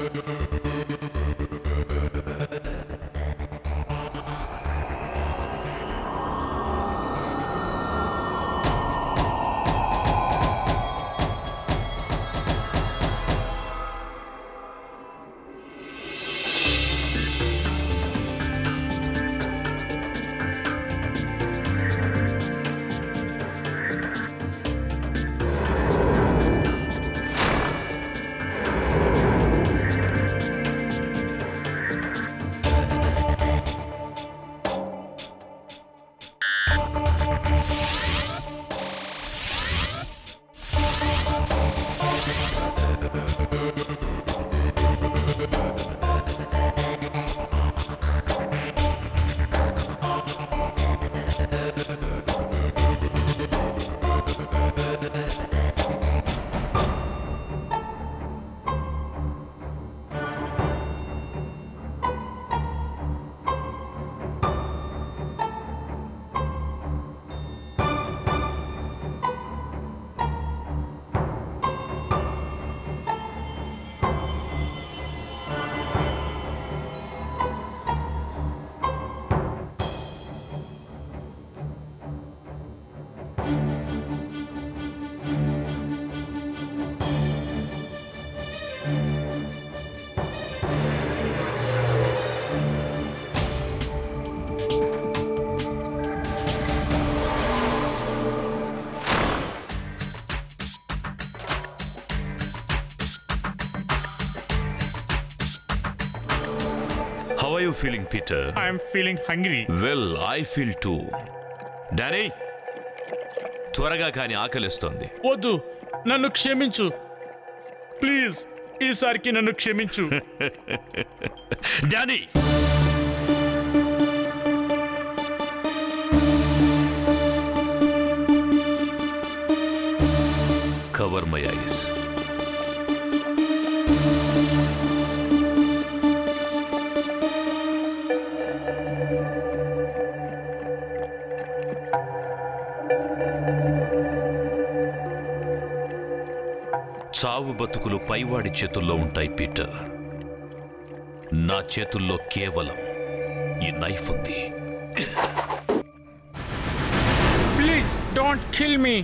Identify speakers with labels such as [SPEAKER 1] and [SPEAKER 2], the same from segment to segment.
[SPEAKER 1] How are you feeling, Peter?
[SPEAKER 2] I am feeling hungry.
[SPEAKER 1] Well, I feel too. Danny, త్వరగా కానీ ఆకలిస్తోంది.
[SPEAKER 2] వద్దు, నన్ను క్షమించు ప్లీజ్, ఈసారికి నన్ను క్షమించు.
[SPEAKER 1] Danny, cover my eyes. చావు బతుకులు పైవాడి చేతుల్లో ఉంటాయి పీటర్. నా చేతుల్లో కేవలం ఈ నైఫ్ ఉంది.
[SPEAKER 2] Please don't kill me.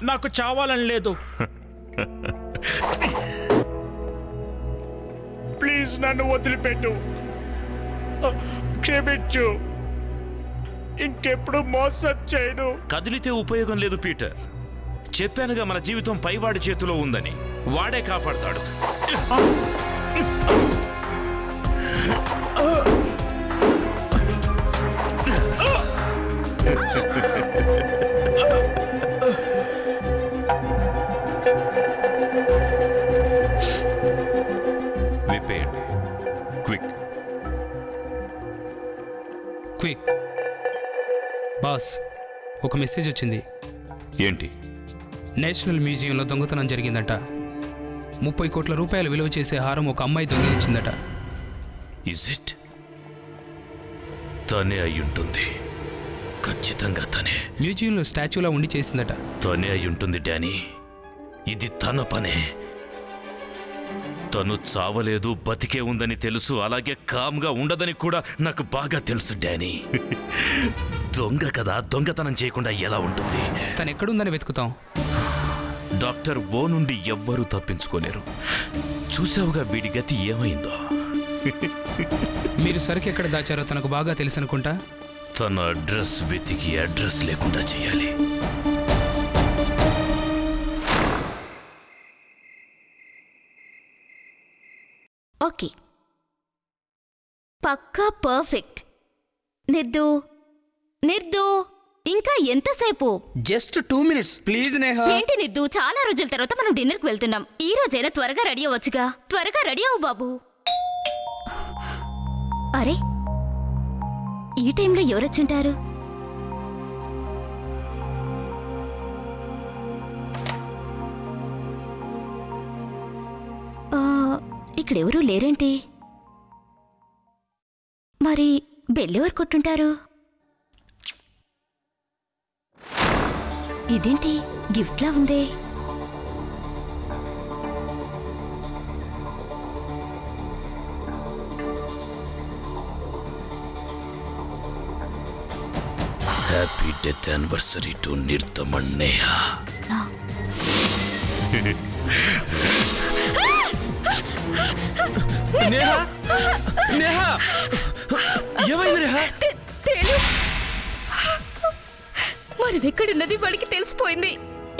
[SPEAKER 2] నాకు చావాలని లేదు. ప్లీజ్ నన్ను వదిలిపెట్టు. క్షమించు. ఇంకెప్పుడు మోసం చేయను.
[SPEAKER 1] కదిలితే ఉపయోగం లేదు పీటర్. చెప్పానుగా మన జీవితం పైవాడి చేతిలో ఉందని. వాడే కాపాడతాడు. విప్పేయండి. Quick
[SPEAKER 3] quick. బాస్, ఒక మెసేజ్ వచ్చింది.
[SPEAKER 1] ఏంటి?
[SPEAKER 3] నేషనల్ మ్యూజియంలో దొంగతనం జరిగిందట. 30 కోట్ల రూపాయలు విలువ చేసే హారం ఒక అమ్మాయి దొంగిలించిందట.
[SPEAKER 1] Is it? తనే అయ్యుంటుంది. ఖచ్చితంగా తనే.
[SPEAKER 3] మ్యూజియంలో స్టాచ్యూలా ఉండి చేసిందట.
[SPEAKER 1] తనే అయ్యుంటుంది డానీ. ఇది తన పనే. తను చావలేదు, బతికే ఉందని తెలుసు. అలాగే కామ్గా ఉండదని కూడా నాకు బాగా తెలుసు డానీ. దొంగ కదా, దొంగతనం చేయకుండా ఎలా ఉంటుంది?
[SPEAKER 3] తను ఎక్కడుందని వెతుకుతాం.
[SPEAKER 1] డాక్టర్ ఓ నుండి ఎవ్వరూ తప్పించుకోలేరు. చూసావుగా వీడి గతి ఏమైందో.
[SPEAKER 3] మీరు సరికి ఎక్కడ దాచారో తనకు బాగా తెలుసు అనుకుంటా.
[SPEAKER 1] తన అడ్రస్ వెతికి అడ్రస్ లేకుండా చేయాలి.
[SPEAKER 4] ఓకే, పక్కా పర్ఫెక్ట్. నిర్దు నిర్దు, ఇంకా ఎంతసేపు?
[SPEAKER 5] Just 2 minutes please Neha.
[SPEAKER 4] ఏంటి నిర్దు, చాలా రోజుల తర్వాత మనం డిన్నర్కి వెళ్తున్నాం. ఈ రోజైనా త్వరగా రెడీ అవ్వచ్చుగా. త్వరగా రెడీ అవ్వు బాబు. అరే, ఈ టైంలో ఎవరొచ్చుంటారు? ఇక్కడెవరూ లేరేంటి? మరి బెల్లెవరు కొట్టుంటారు? ఇదేంటి గిఫ్ట్లా ఉందే?
[SPEAKER 1] హ్యాపీ డెత్ యానివర్సరీ టు నిర్తమన్ నేహా.
[SPEAKER 6] నేహా నేహా ఏమైంది నేహా?
[SPEAKER 4] మనం ఎక్కడున్నది వాడికి తెలిసిపోయింది.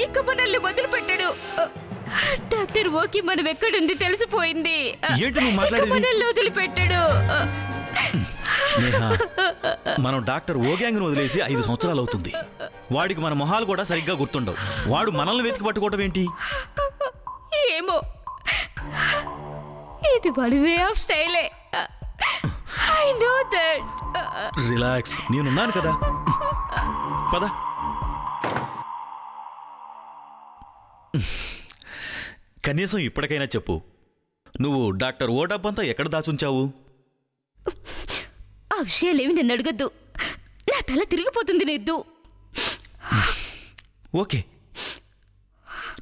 [SPEAKER 4] ఇక మనల్ని వదిలిపెట్టాడు. డాక్టర్ ఓకే మనం ఎక్కడుంది తెలిసిపోయింది.
[SPEAKER 6] ఏంటి నువ్వు మాట్లాడేది?
[SPEAKER 4] మనల్ని వదిలిపెట్టాడు.
[SPEAKER 6] నేహా, మనం డాక్టర్ ఓగ్యాంగ్ను వదిలేసి 5 సంవత్సరాలు అవుతుంది. వాడికి మన మొహాలు కూడా సరిగ్గా గుర్తుండవు. వాడు మనల్ని వెతికి పట్టుకోవటం ఏంటి?
[SPEAKER 4] ఏమో, ఇది వాడి వే ఆఫ్ స్టైలే. I know that.
[SPEAKER 6] రిలాక్స్, నేనున్నాను కదా. పద. కనీసం ఇప్పటికైనా చెప్పు, నువ్వు డాక్టర్ ఓ డబ్బంతా ఎక్కడ దాచుంచావు?
[SPEAKER 4] ఆ విషయాలేమి నన్ను అడగద్దు. నా తల తిరిగిపోతుంది నెద్దు.
[SPEAKER 6] ఓకే,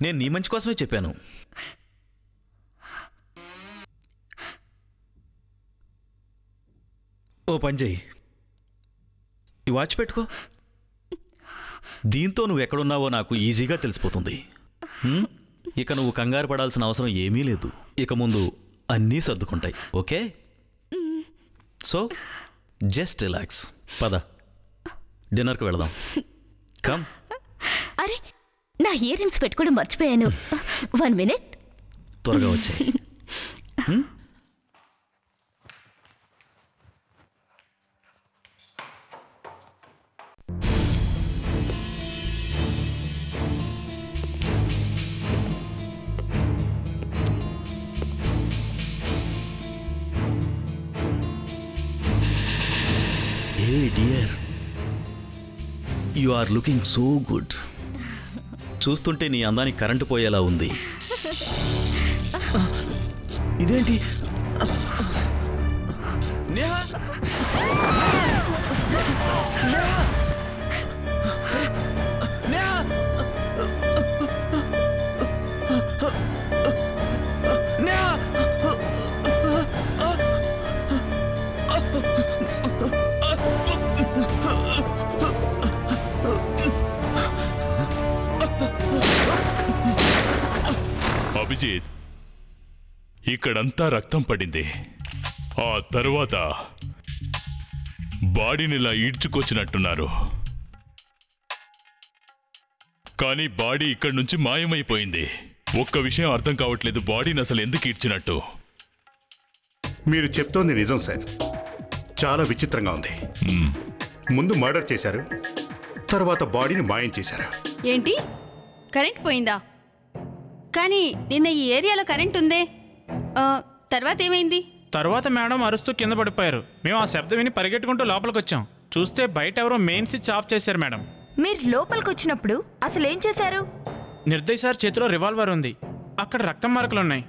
[SPEAKER 6] నేను నీ మంచి కోసమే చెప్పాను. ఓ పని చెయ్యి, ఈ వాచ్ పెట్టుకో. దీంతో నువ్వు ఎక్కడున్నావో నాకు ఈజీగా తెలిసిపోతుంది. ఇక నువ్వు కంగారు పడాల్సిన అవసరం ఏమీ లేదు. ఇక ముందు అన్నీ సర్దుకుంటాయి. Okay, so just relax. పద, డిన్నర్కి వెళదాం. కమ్.
[SPEAKER 4] అరే, నా ఇయర్ రింగ్స్ పెట్టుకోవడం మర్చిపోయాను. 1 minute.
[SPEAKER 6] త్వరగా వచ్చాయి. Hey dear, you are looking so good. చూస్తుంటే నీ అందానికి కరెంటు పోయేలా ఉంది. ఇదేంటి? నేహా! నేహా! నేహా! నేహా!
[SPEAKER 7] అభిజిత్, ఇక్కడంతా రక్తం పడింది. ఆ తర్వాత బాడీని ఇలా ఈడ్చుకొచ్చినట్టున్నారు. కానీ బాడీ ఇక్కడి నుంచి మాయమైపోయింది. ఒక్క విషయం అర్థం కావట్లేదు, బాడీని అసలు ఎందుకు ఈడ్చినట్టు.
[SPEAKER 8] మీరు చెప్తోంది నిజం సార్. చాలా విచిత్రంగా ఉంది. ముందు మర్డర్ చేశారు, తర్వాత బాడీని మాయం చేశారు.
[SPEAKER 9] ఏంటి, కరెంట్ పోయిందా? కానీ నిన్న ఈ ఏరియాలో కరెంట్ ఉందే. తర్వాత ఏమైంది?
[SPEAKER 2] తర్వాత మేడం అరుస్తూ కింద పడిపోయారు. మేము ఆ శబ్దం విని పరిగెట్టుకుంటూ లోపలికి వచ్చాం. చూస్తే బయట ఎవరో మెయిన్ స్విచ్ ఆఫ్ చేశారు మేడం.
[SPEAKER 10] మీరు లోపలికి వచ్చినప్పుడు అసలు ఏం చేశారు?
[SPEAKER 2] నిర్దయ్ సార్ చేతిలో రివాల్వర్ ఉంది. అక్కడ రక్తం మార్కులున్నాయి.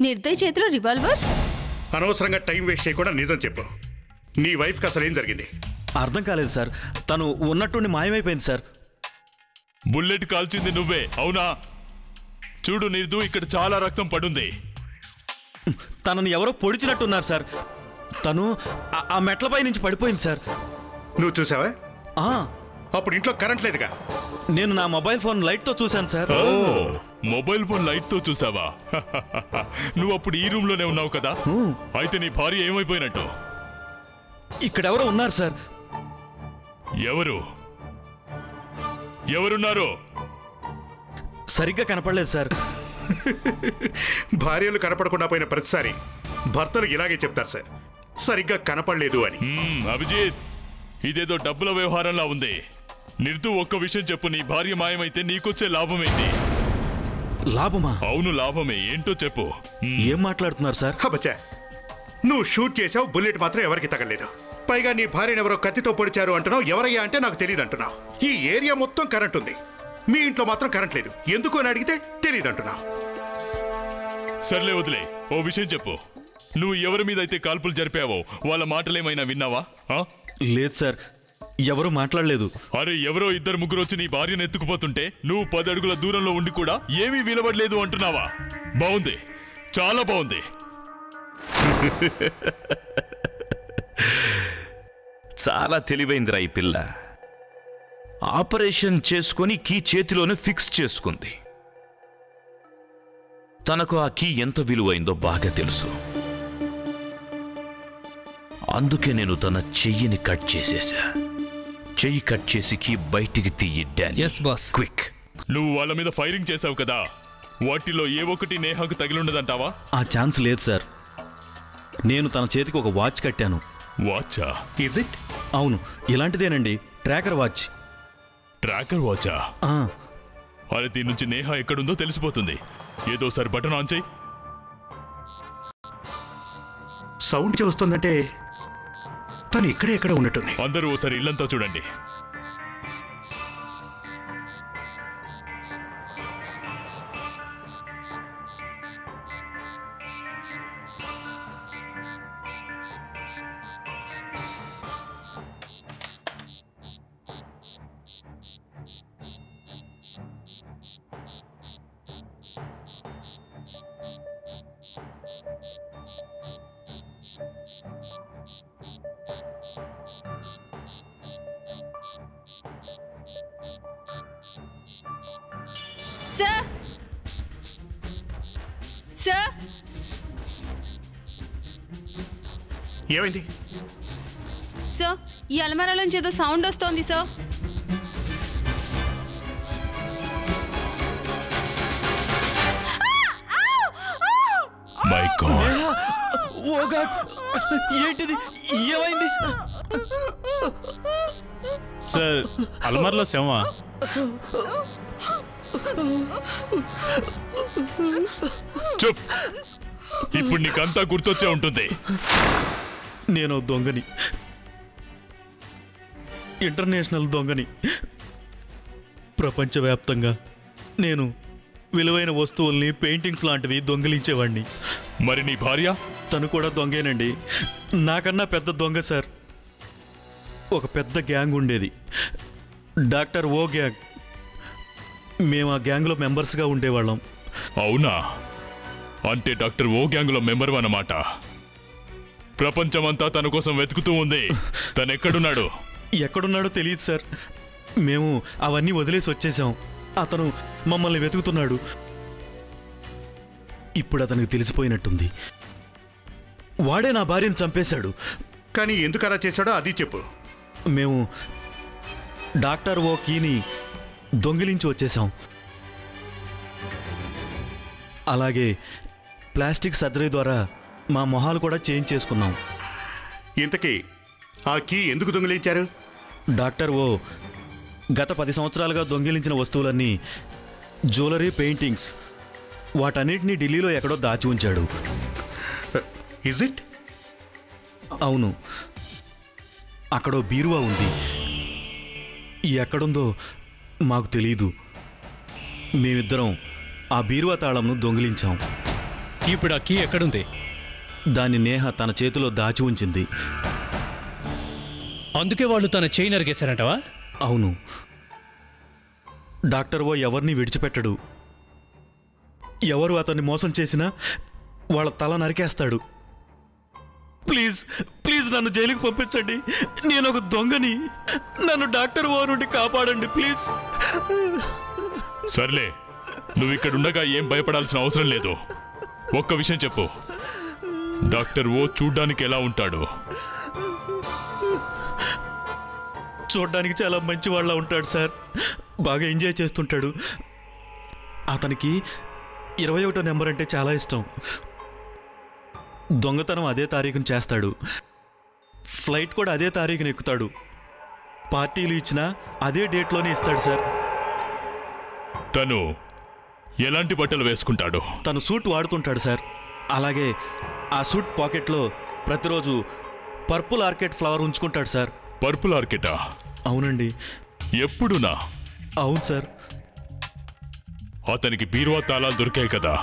[SPEAKER 9] నిర్దయ్ చేతిలో రివాల్వర్?
[SPEAKER 8] అనవసరంగా టైం వేస్ట్ చేయకుండా నిజం చెప్పు. నీ వైఫ్కి అసలు ఏం జరిగింది?
[SPEAKER 6] అర్థం కాలేదు సార్. తను ఉన్నట్టుండి మాయమైపోయింది సార్.
[SPEAKER 7] బుల్లెట్ కాల్చింది నువ్వే, అవునా? చూడు నిర్దు, ఇక్కడ చాలా రక్తం పడుంది.
[SPEAKER 6] తనని ఎవరో పొడిచినట్టున్నారు సార్. తను ఆ మెట్లపై నుంచి పడిపోయింది సార్.
[SPEAKER 8] నువ్వు చూసావా? అప్పుడు ఇంట్లో కరెంట్ లేదుగా.
[SPEAKER 6] నేను నా మొబైల్ ఫోన్ లైట్తో చూశాను సార్.
[SPEAKER 7] మొబైల్ ఫోన్ లైట్తో చూసావా? నువ్వు అప్పుడు ఈ రూమ్ లోనే ఉన్నావు కదా. అయితే నీ భార్య ఏమైపోయినట్టు?
[SPEAKER 6] ఇక్కడెవరో ఉన్నారు సార్.
[SPEAKER 7] ఎవరు? ఎవరున్నారు?
[SPEAKER 6] సరిగ్గా కనపడలేదు సార్.
[SPEAKER 8] భార్యలు కనపడకుండా పోయిన ప్రతిసారి భర్తలు ఇలాగే చెప్తారు సార్, సరిగ్గా కనపడలేదు అని.
[SPEAKER 7] అభిజిత్, ఇదేదో డబ్బుల వ్యవహారంలా ఉంది. నిర్దు, ఒక్క విషయం చెప్పు, నీ భార్య మాయమైతే నీకొచ్చే లాభం ఏంటి?
[SPEAKER 6] లాభమా?
[SPEAKER 7] అవును, లాభమే. ఏంటో చెప్పు.
[SPEAKER 6] ఏం మాట్లాడుతున్నారు సార్?
[SPEAKER 8] బచ్చా, నువ్వు షూట్ చేసావు, బుల్లెట్ మాత్రం ఎవరికి తగలేదు. పైగా నీ భార్యను ఎవరో కత్తితో పొడిచారు అంటున్నావు. ఎవరయ్యా అంటే నాకు తెలియదు అంటున్నావు. ఈ ఏరియా మొత్తం కరెంట్ ఉంది, మీ ఇంట్లో మాత్రం కరెంట్ లేదు. ఎందుకు అని అడిగితే తెలియదు అంటున్నావు.
[SPEAKER 7] సర్లే వదిలే, ఓ విషయం చెప్పు. నువ్వు ఎవరి మీద అయితే కాల్పులు జరిపావో వాళ్ళ మాటలేమైనా విన్నావా?
[SPEAKER 6] లేదు సార్, ఎవరు మాట్లాడలేదు.
[SPEAKER 7] అరే, ఎవరో 2-3 వచ్చి నీ భార్యను ఎత్తుకుపోతుంటే నువ్వు 10 అడుగుల దూరంలో ఉండి కూడా ఏమీ వినబడలేదు అంటున్నావా? బాగుంది, చాలా బాగుంది.
[SPEAKER 1] చాలా తెలివైందిరా ఈ పిల్ల. ఆపరేషన్ చేసుకొని కీ చేతిలోనే ఫిక్స్ చేసుకుంది. తనకు ఆ కీ ఎంత విలువైందో బాగా తెలుసు. అందుకే నేను తన చెయ్యిని కట్ చేసేసా. చెయ్యి కట్ చేసి కీ బయటికి తీయడ్డాను.
[SPEAKER 3] Yes boss.
[SPEAKER 1] క్విక్.
[SPEAKER 7] నువ్వు వాళ్ళ మీద ఫైరింగ్ చేసావు కదా, వాటిలో ఏ ఒక్కటి నేహాకు తగిలుండదంటావా?
[SPEAKER 6] ఆ ఛాన్స్ లేదు సార్. నేను తన చేతికి ఒక వాచ్ కట్టాను.
[SPEAKER 7] వాచా?
[SPEAKER 8] Is it?
[SPEAKER 6] అవును, ఇలాంటిదేనండి. Tracker watch.
[SPEAKER 7] ట్రాకర్ వాచా? అరే, దీని నుంచి నేహా ఎక్కడుందో తెలిసిపోతుంది. ఏదోసారి బటన్ ఆన్ చేయి.
[SPEAKER 8] సౌండ్ చూస్తుందంటే తను ఇక్కడే ఎక్కడ ఉన్నట్టుంది.
[SPEAKER 7] అందరూ ఓసారి ఇల్లంతా చూడండి.
[SPEAKER 9] సార్, సార్,
[SPEAKER 8] ఏమైంది?
[SPEAKER 9] సార్, ఈ అలమారాలోంచి ఏదో సౌండ్ వస్తోంది sir.
[SPEAKER 7] My God,
[SPEAKER 6] oh God, ఏంటిది? ఏమైంది?
[SPEAKER 2] సార్, అల్మార్లో శవ.
[SPEAKER 7] చూప్. ఇప్పుడు నీకంతా గుర్తొచ్చే ఉంటుంది.
[SPEAKER 6] నేను దొంగని, ఇంటర్నేషనల్ దొంగని. ప్రపంచవ్యాప్తంగా నేను విలువైన వస్తువుల్ని, పెయింటింగ్స్ లాంటివి దొంగిలించేవాడిని.
[SPEAKER 7] మరి నీ భార్య?
[SPEAKER 6] తను కూడా దొంగేనండి. నాకన్నా పెద్ద దొంగ సార్. ఒక పెద్ద గ్యాంగ్ ఉండేది, డాక్టర్ ఓ గ్యాంగ్. మేము ఆ గ్యాంగ్లో మెంబర్స్గా ఉండేవాళ్ళం.
[SPEAKER 7] అవునా? అంటే డాక్టర్ ఓ గ్యాంగ్లో మెంబర్ అన్నమాట. ప్రపంచమంతా తన కోసం వెతుకుతూ ఉంది. తను ఎక్కడున్నాడు?
[SPEAKER 6] ఎక్కడున్నాడో తెలియదు సార్. మేము అవన్నీ వదిలేసి వచ్చేసాం. అతను మమ్మల్ని వెతుకుతున్నాడు. ఇప్పుడు అతనికి తెలిసిపోయినట్టుంది. వాడే నా భార్యను చంపేశాడు.
[SPEAKER 8] కానీ ఎందుకు అలా చేశాడో అది చెప్పు.
[SPEAKER 6] మేము డాక్టర్ ఓ కీని దొంగిలించి వచ్చేసాం. అలాగే ప్లాస్టిక్ సర్జరీ ద్వారా మా మొహాలు కూడా చేంజ్ చేసుకున్నాం.
[SPEAKER 8] ఇంతకీ ఆ కీ ఎందుకు దొంగిలించారు?
[SPEAKER 6] డాక్టర్ ఓ గత 10 సంవత్సరాలుగా దొంగిలించిన వస్తువులన్నీ, జ్యువెలరీ, పెయింటింగ్స్, వాటన్నిటినీ ఢిల్లీలో ఎక్కడో దాచి ఉంచాడు.
[SPEAKER 8] Is it?
[SPEAKER 6] అవును, అక్కడో బీరువా ఉంది. ఎక్కడుందో మాకు తెలీదు. మేమిద్దరం ఆ బీరువా తాళంను దొంగిలించాం.
[SPEAKER 3] ఇప్పుడు ఆ కీ ఎక్కడుంది?
[SPEAKER 6] దాన్ని నేహ తన చేతిలో దాచి ఉంచింది.
[SPEAKER 3] అందుకే వాళ్ళు తన చేయి నరిగేశారంటవా?
[SPEAKER 6] అవును. డాక్టర్ ఓ ఎవరిని విడిచిపెట్టడు. ఎవరు అతన్ని మోసం చేసినా వాళ్ళ తల నరికేస్తాడు. ప్లీజ్ ప్లీజ్ నన్ను జైలుకి పంపించండి. నేను ఒక దొంగని. నన్ను డాక్టర్ ఓ నుండి కాపాడండి ప్లీజ్.
[SPEAKER 7] సర్లే, నువ్వు ఇక్కడుండగా ఏం భయపడాల్సిన అవసరం లేదు. ఒక్క విషయం చెప్పు, డాక్టర్ ఓ చూడ్డానికి ఎలా ఉంటాడు?
[SPEAKER 6] చూడ్డానికి చాలా మంచి వాళ్ళ ఉంటాడు సార్. బాగా ఎంజాయ్ చేస్తుంటాడు. అతనికి 21వ నెంబర్ అంటే చాలా ఇష్టం. దొంగతనం అదే తారీఖున చేస్తాడు. ఫ్లైట్ కూడా అదే తారీఖున ఎక్కుతాడు. పార్టీలు ఇచ్చినా అదే డేట్లోనే ఇస్తాడు సార్.
[SPEAKER 7] తను ఎలాంటి బట్టలు వేసుకుంటాడు?
[SPEAKER 6] తను సూట్ వాడుతుంటాడు సార్. అలాగే ఆ సూట్ పాకెట్లో ప్రతిరోజు పర్పుల్ ఆర్కిడ్ ఫ్లవర్ ఉంచుకుంటాడు సార్.
[SPEAKER 7] పర్పుల్ ఆర్కిడా?
[SPEAKER 6] అవునండి.
[SPEAKER 7] ఎప్పుడునా?
[SPEAKER 6] అవును సార్.
[SPEAKER 7] అతనికి బీరువా తాళాలు దొరికాయి కదా,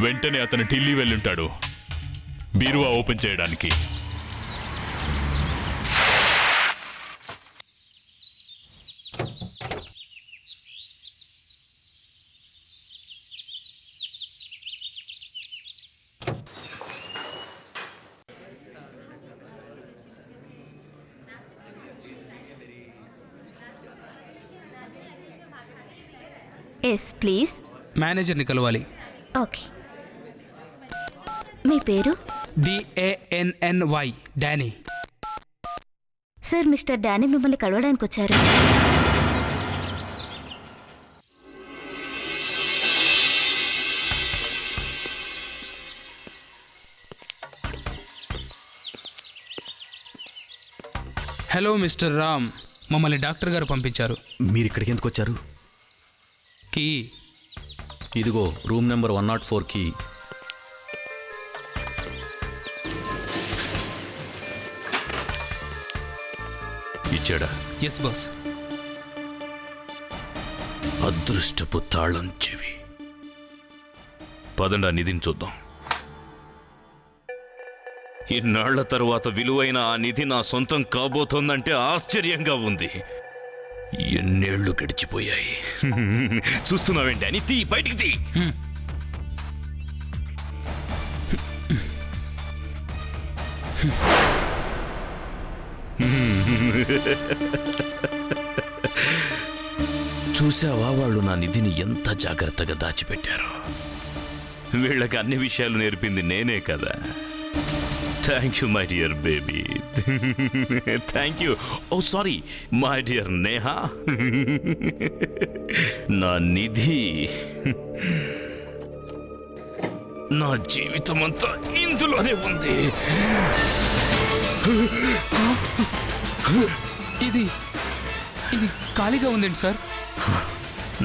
[SPEAKER 7] వెంటనే అతను ఢిల్లీ వెళ్ళుంటాడు బీరువా ఓపెన్ చేయడానికి.
[SPEAKER 4] Yes please.
[SPEAKER 3] మేనేజర్ని కలవాలి.
[SPEAKER 4] ఓకే. మీ పేరు?
[SPEAKER 3] DANNY, Danny.
[SPEAKER 4] Sir, mister Danny మిమ్మల్ని కలవడానికి వచ్చారు.
[SPEAKER 3] హలో మిస్టర్ రామ్, మమ్మల్ని డాక్టర్ గారు పంపించారు.
[SPEAKER 6] మీరు ఇక్కడికి ఎందుకు వచ్చారు?
[SPEAKER 3] కీ
[SPEAKER 6] ఇదిగో రూమ్ నెంబర్ 104 కి.
[SPEAKER 1] ఇచ్చాడా?
[SPEAKER 3] Yes boss.
[SPEAKER 1] అదృష్టపు తాళం చెవి. పదండా నిధిని చూద్దాం. ఇన్నాళ్ల తరువాత విలువైన ఆ నిధి నా సొంతం కాబోతోందంటే ఆశ్చర్యంగా ఉంది. ఎన్నేళ్లు గడిచిపోయాయి. చూస్తున్నావేంటి అని? తీ, బయటికి తీ. చూసావా వాళ్ళు నా నిధిని ఎంత జాగ్రత్తగా దాచిపెట్టారో? వీళ్ళకి అన్ని విషయాలు నేర్పింది నేనే కదా. Thank you my dear baby. Thank you. Oh sorry my dear Neha. నా నిధి, నా జీవితం అంతా ఇందులోనే ఉంది.
[SPEAKER 3] ఇది ఖాళీగా ఉందండి సార్.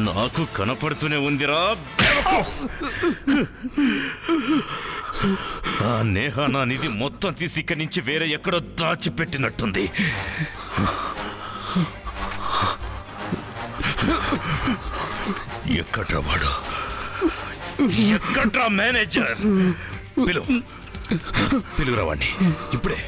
[SPEAKER 1] నాకు కనపడుతూనే ఉందిరా. ఆ నేహా నా నిధి మొత్తం తీసి ఇక్కడి నుంచి వేరే ఎక్కడో దాచిపెట్టినట్టుంది. ఎక్కడ్రా వాడు? ఎక్కడ్రా మేనేజర్? పిలుగురా వాడిని ఇప్పుడే.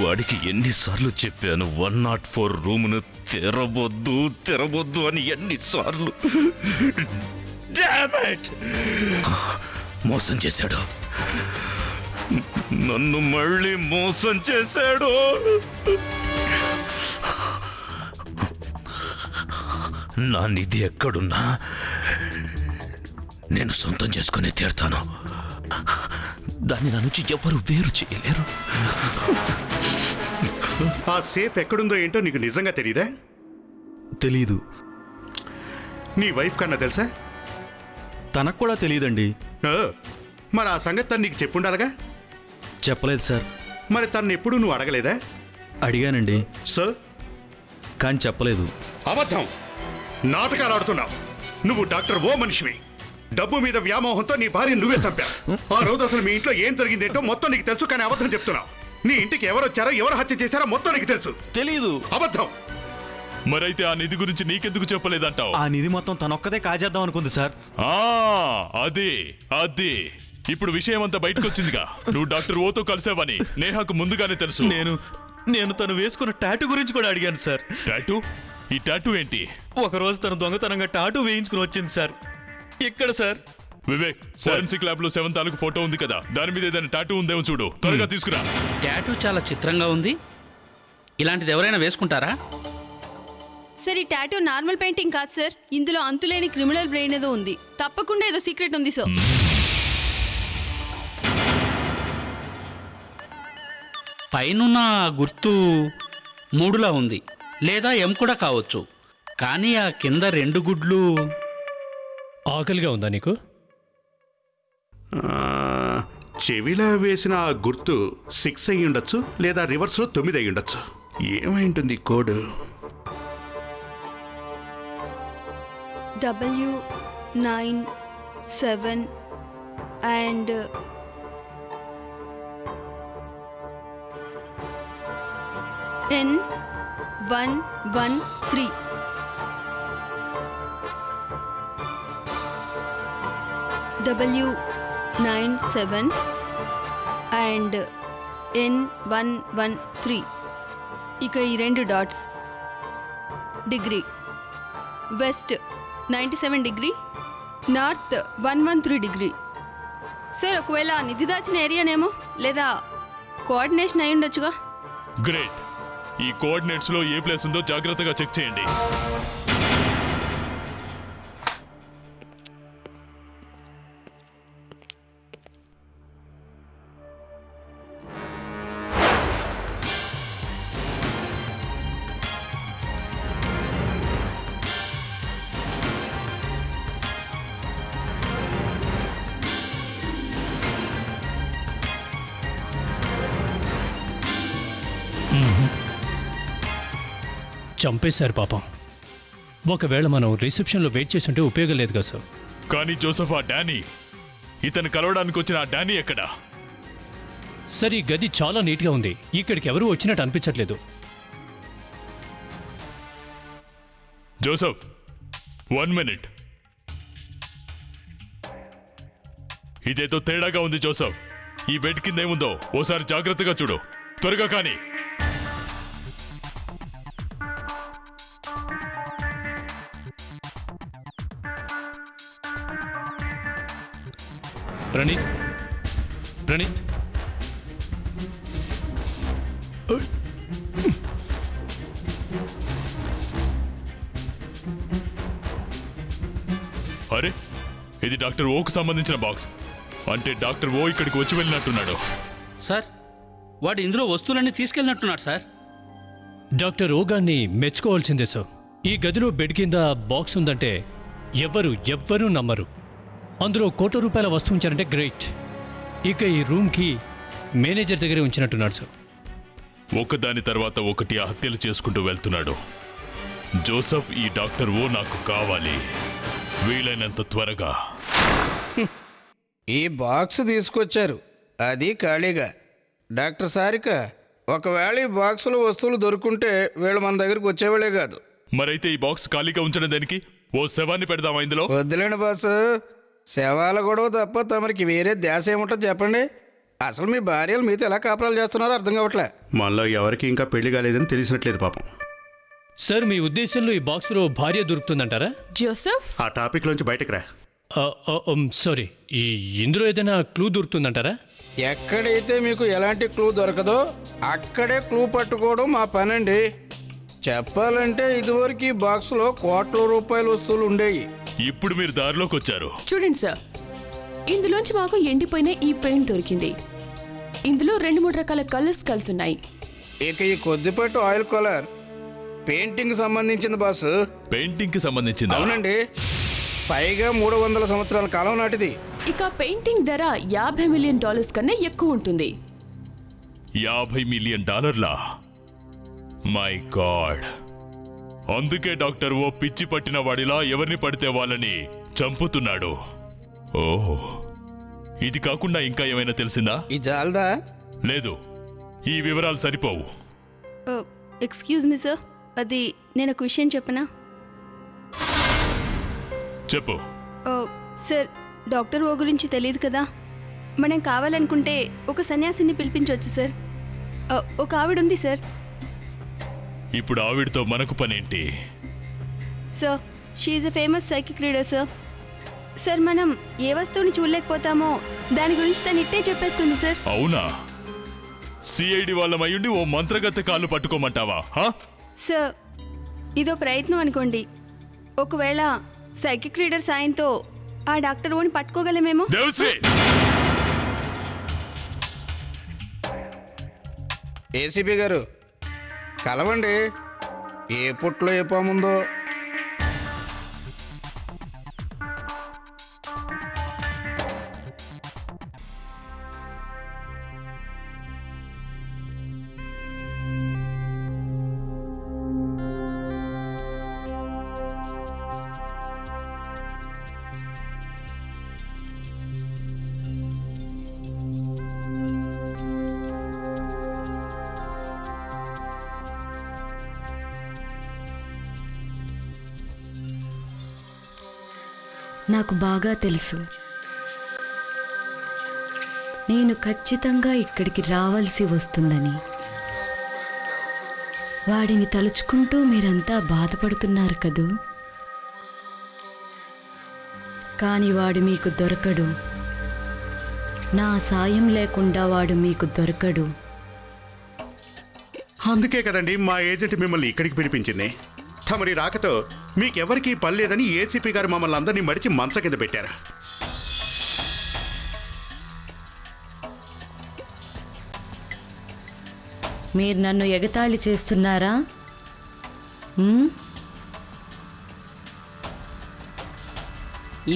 [SPEAKER 1] వాడికి ఎన్నిసార్లు చెప్పాను 104 రూమును తెరవద్దు అని ఎన్నిసార్లు. Damn it! మోసం చేశాడు, నన్ను మళ్ళీ మోసం చేశాడు. నా నిధి ఎక్కడున్నా నేను సొంతం చేసుకుని తీరుతాను. దాన్ని నా నుంచి ఎవరు వేరు చేయలేరు.
[SPEAKER 8] ఆ సేఫ్ ఎక్కడుందో ఏంటో నీకు నిజంగా తెలీదా?
[SPEAKER 6] తెలీదు.
[SPEAKER 8] నీ వైఫ్ కన్నా తెలుసా?
[SPEAKER 6] తనకు కూడా తెలియదండి.
[SPEAKER 8] మరి ఆ సంగతి తను నీకు చెప్పుండాలిగా?
[SPEAKER 6] చెప్పలేదు సార్.
[SPEAKER 8] మరి తను ఎప్పుడు నువ్వు అడగలేదా?
[SPEAKER 6] అడిగానండి
[SPEAKER 8] సార్,
[SPEAKER 6] కానీ చెప్పలేదు.
[SPEAKER 8] అబద్ధం. నాటకాలు ఆడుతున్నావు. నువ్వు డాక్టర్ ఓ మనిషివి. డబ్బు మీద వ్యామోహంతో నీ భార్య నువ్వే చంపావు. ఆ రోజు అసలు మీ ఇంట్లో ఏం జరిగిందేంటో మొత్తం నీకు తెలుసు, కానీ అబద్ధం చెప్తున్నావు. నీ ఇంటికి ఎవరు వచ్చారో, ఎవరు హత్య చేశారో మొత్తం నీకు తెలుసు.
[SPEAKER 6] తెలీదు.
[SPEAKER 8] అబద్ధం.
[SPEAKER 7] మరైతే ఆ నిధి గురించి నీకెందుకు చెప్పలేదంటావు?
[SPEAKER 6] ఆ నిధి మొత్తం తనొక్కదే కాజేద్దాం అనుకుంది సార్.
[SPEAKER 7] అదే ఇప్పుడు విషయం అంతా బయటకు వచ్చిందిగా. నువ్వు డాక్టర్ ఓతో కలిసావని నేహాకు ముందుగానే తెలుసు.
[SPEAKER 6] నేను తను వేసుకున్న టాటూ గురించి కూడా అడిగాను సార్.
[SPEAKER 7] టాటూ? ఈ టాటూ ఏంటి?
[SPEAKER 6] ఒకరోజు తను దొంగతనంగా టాటూ వేయించుకుని వచ్చింది సార్. ఇక్కడ సార్.
[SPEAKER 7] వివేక్, ఫోరెన్సిక్ ల్యాబ్ లో 7 తాలూకు ఫోటో ఉంది కదా, దాని మీద ఏదైనా టాటూ ఉందేమో చూడు. త్వరగా తీసుకురా.
[SPEAKER 11] టాటూ చాలా చిత్రంగా ఉంది. ఇలాంటిది ఎవరైనా వేసుకుంటారా?
[SPEAKER 9] సార్, ఈ టాటూ నార్మల్ పెయింటింగ్ కాదు సార్. ఇందులో అంతులేని క్రిమినల్ బ్రెయిన్ ఏదో ఉంది. తప్పకుండా ఏదో సీక్రెట్ ఉంది సార్.
[SPEAKER 11] పైనున్న గుర్తు 3లా ఉంది, లేదా ఎం కూడా కావచ్చు. కానీ ఆ కింద 2 గుడ్లు.
[SPEAKER 12] ఆకలిగా ఉందా నీకు?
[SPEAKER 8] చెవిలా వేసిన ఆ గుర్తు 6 అయి ఉండొచ్చు, లేదా రివర్స్లో 9 అయి ఉండొచ్చు. ఏమై ఉంటుంది code?
[SPEAKER 9] W97 and N113. W97 and N113. ఇక ఈ 2 dots. Degree west 97 degree, north 113 degree. Sir, ఒకవేళ నిధి దాచిన ఏరియానేమో, లేదా కోఆర్డినేషన్ అయి ఉండొచ్చుగా.
[SPEAKER 7] గ్రేట్. ఈ కోఆర్డినేట్స్ లో ఏ ప్లేస్ ఉందో జాగ్రత్తగా చెక్ చేయండి.
[SPEAKER 12] చంపేశారు పాపం. ఒకవేళ మనం రిసెప్షన్లో వెయిట్ చేస్తుంటే ఉపయోగం లేదు కదా సార్.
[SPEAKER 7] కానీ జోసఫ్, ఆ డానీ, ఇతను కలవడానికి వచ్చిన ఆ డానీ ఎక్కడా?
[SPEAKER 12] సార్, ఈ గది చాలా నీట్గా ఉంది. ఇక్కడికి ఎవరూ వచ్చినట్టు అనిపించట్లేదు.
[SPEAKER 7] Joseph, 1 minute. ఇదేదో తేడాగా ఉంది జోసఫ్. ఈ బెడ్ కింద ఏముందో ఓసారి జాగ్రత్తగా చూడు. త్వరగా కానీ.
[SPEAKER 12] ప్రణీత్, ప్రణీత్,
[SPEAKER 7] అరే, ఇది డాక్టర్ ఓకు సంబంధించిన బాక్స్. అంటే డాక్టర్ ఓ ఇక్కడికి వచ్చి వెళ్ళినట్టున్నాడు.
[SPEAKER 11] సార్, వాడు ఇందులో వస్తువులన్నీ తీసుకెళ్ళినట్టున్నాడు సార్.
[SPEAKER 12] డాక్టర్ ఓగాన్ని మెచ్చుకోవాల్సిందే సార్. ఈ గదిలో బెడ్ కింద బాక్స్ ఉందంటే ఎవ్వరూ నమ్మరు. అందులో ₹1,00,00,000 వస్తువు ఉంచారంటే గ్రేట్. ఇక ఈ రూమ్కి మేనేజర్ దగ్గరే ఉంచినట్టున్నాడు సార్.
[SPEAKER 7] ఒకదాని తర్వాత ఒకటి ఆ హత్యలు చేసుకుంటూ వెళ్తున్నాడు. జోసఫ్, ఈ డాక్టర్ ఓ నాకు కావాలి, వీలైనంత త్వరగా.
[SPEAKER 5] ఈ బాక్స్ తీసుకొచ్చారు, అది ఖాళీగా. డాక్టర్ సారిక, ఒకవేళ ఈ బాక్సులో వస్తువులు దొరుకుంటే వీళ్ళు మన దగ్గరికి వచ్చేవాళ్ళే కాదు.
[SPEAKER 7] మరైతే ఈ బాక్స్ ఖాళీగా ఉంచడం దానికి ఓ శవాన్ని పెడదామా ఇందులో?
[SPEAKER 5] వద్దులేండి బాసు, శవాల గొడవ తప్ప తమరికి వేరే ధ్యాస ఏముంటుంది చెప్పండి. అసలు మీ భార్యలు మీతో ఎలా కాపురాలు చేస్తున్నారో అర్థం కావట్లే.
[SPEAKER 8] మనలో ఎవరికి ఇంకా పెళ్లి కాలేదని తెలిసినట్లేదు పాపం.
[SPEAKER 12] సార్, మీ ఉద్దేశంలో ఈ బాక్స్లో భార్య దొరుకుతుందంటారా?
[SPEAKER 13] జోసెఫ్,
[SPEAKER 8] ఆ టాపిక్ లోంచి బయటకు రా.
[SPEAKER 12] సారీ, ఇందులో ఏదైనా క్లూ దొరుకుతుందంటారా?
[SPEAKER 5] ఎక్కడైతే మీకు ఎలాంటి క్లూ దొరకదో అక్కడే క్లూ పట్టుకోవడం మా పనండి. చెప్పాలంటే ఇదివరకు ఈ బాక్స్లో ₹1,00,00,000 వస్తువులు ఉండేవి.
[SPEAKER 7] ఇప్పుడు మీరు దారిలోకి వచ్చారు.
[SPEAKER 13] చూడండి సార్, ఇందులోంచి మాకు ఎండిపోయిన ఈ పెయింట్ దొరికింది. ఇందులో 2-3 రకాల కలర్స్ కలిసి ఉన్నాయి.
[SPEAKER 5] ఇక ఈ కొద్దిపాటు ఆయిల్ కలర్ పెయింటింగ్ సంబంధించింది బాసు.
[SPEAKER 7] పెయింటింగ్ కి సంబంధించింది?
[SPEAKER 5] అవునండి, పైగా 300 సంవత్సరాల కాలం నాటిది.
[SPEAKER 13] ఇక పెయింటింగ్ ధర $50 మిలియన్ కన్నా ఎక్కువ ఉంటుంది.
[SPEAKER 7] $50 మిలియన్? My God! అందుకే డాక్టర్ ఓ పిచ్చి పట్టిన వాడిలా ఎవరిని పడితే వాళ్ళని చంపుతున్నాడు. ఓహ్, ఇది కాకుండా ఇంకా ఏమైనా తెలిసిందా?
[SPEAKER 5] జాల్దా?
[SPEAKER 7] లేదు, ఈ వివరాలు సరిపోవు.
[SPEAKER 9] ఎక్స్క్యూజ్ మీ సార్, అది నేను ఒక విషయం చెప్పనా?
[SPEAKER 7] చెప్పు.
[SPEAKER 9] సార్, డాక్టర్ ఓ గురించి తెలియదు కదా. మనం కావాలనుకుంటే ఒక సన్యాసిని పిలిపించవచ్చు సార్. ఒక ఆవిడ ఉంది సార్.
[SPEAKER 7] ఇప్పుడు ఆవిడతో మనకు పనేంటి?
[SPEAKER 9] Sir, she is a famous psychic reader sir. Sir, మనం ఏ వస్తువుని చూడలేకపోతామో దాని గురించి తను ఇట్టే చెప్పేస్తుంది సార్.
[SPEAKER 7] అవునా? సిఐడి వాళ్ళమయ్యుండి ఓ మంత్రగత్తె కాళ్ళు పట్టుకోమంటావా?
[SPEAKER 9] సార్, ఇదో ప్రయత్నం అనుకోండి. ఒకవేళ సైకిక్ రీడర్ సాయంతో ఆ డాక్టర్ ఓని పట్టుకోగలమేమో.
[SPEAKER 5] ఏసీపీ గారు, కలవండి. ఏ పుట్లో ఏ పాముందో.
[SPEAKER 14] నాకు బాగా తెలుసు, నేను ఖచ్చితంగా ఇక్కడికి రావాల్సి వస్తుందని. వాడిని తలుచుకుంటూ మీరంతా బాధపడుతున్నారు కదూ. కానీ వాడు మీకు దొరకడు. నా సాయం లేకుండా వాడు మీకు దొరకడు.
[SPEAKER 8] అందుకే కదండి మా ఏజెంట్ మిమ్మల్ని ఇక్కడికి పిలిపించింది. తమరి రాకతో మీకెవరికీ పనిలేదని ఏసీపీ గారు మమ్మల్ని అందరినీ మడిచి మంచ కింద పెట్టారు.
[SPEAKER 14] మీరు నన్ను ఎగతాళి చేస్తున్నారా?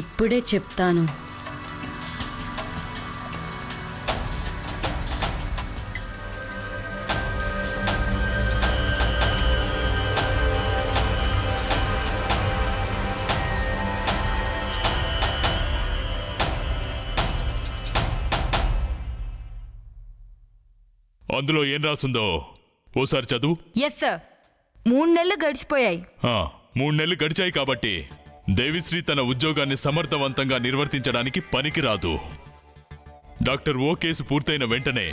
[SPEAKER 14] ఇప్పుడే చెప్తాను.
[SPEAKER 7] అందులో ఏం రాసుందో ఓసారి చదువు.
[SPEAKER 10] Yes sir. 3 నెలలు గడిచిపోయాయి.
[SPEAKER 7] 3 నెలలు గడిచాయి కాబట్టి దేవిశ్రీ తన ఉద్యోగాన్ని సమర్థవంతంగా నిర్వర్తించడానికి పనికిరాదు. డాక్టర్ ఓ కేసు పూర్తయిన వెంటనే